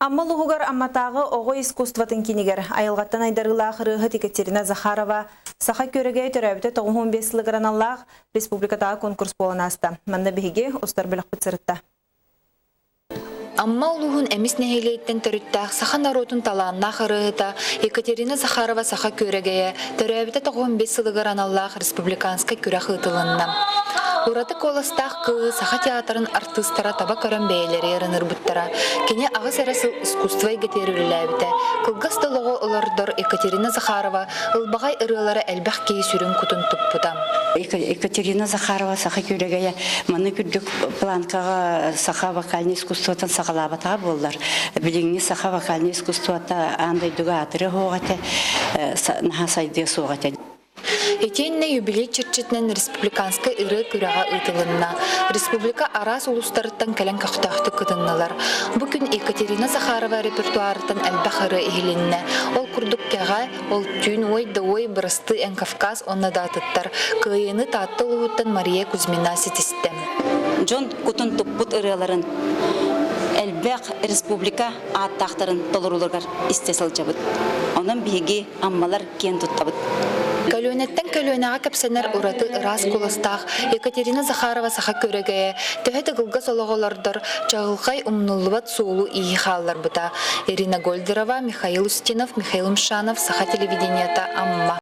Аммалугар амматағы оғы искусстватын кинигер айылғаттан айдарыла қырығы Екатерина Захарова саха көріге төрәбіті 95 граналлах республикатағы конкурс болын асты. Манда бейге ұстар білік бұтсырытта. Амма улуғын әміс нәхейлеттен түріттәқ саха народын таланна қырығыта Екатерина Захарова саха көріге төрәбіті 95 граналлах республиканска күрі қытылынна. Ураты коластақ кығы саха театрын артыстара таба көрін бәйлері ерінір бұттара. Кене ағыз әрісіл искусство егетеріліләбіті. Кылғас долығы олардар Екатерина Захарова ұлбағай ұрылары әлбәқ кей сүрін күтін тұппыдам. Екатерина Захарова саха көрегея маны күрдік планкаға саха вокальный искусствотан сағалабатаға болдар. Біліңіне саха вокальный искусствота андай дуға атыры хоғаты, наға сайды соғаты. Етенне юбилей чырчытнен республиканска ыры күраға ұтылынна. Республика арас улустарыттан кәлін қақтақты күтінналар. Бүкін Екатерина Захарова репертуарыттан әлбәқыры ehlinne. Ол күрдіккеға, ол түйін ой-да-ой бұрысты ән Кавказ онна датыттар. Күйені татты ұлғыттан Мария Кузьмина сетістем. Джон күтін тұппыт ырыларын әлбәқ республика аттақтарын толырулырғар істесіл жабыд. Онын бейге аммалар кен тұттабыд. Көлөнеттен көлөнаға кәпсенер ұраты ырас коластақ Екатерина Захарова саха көрегея төхеті ғылға солығылардар чағылқай умнуллыбат суылу ии қаллар бұта. Ирина Гольдерова, Михаил Устинов, Михаил Мшанов, саха телевиденията амма.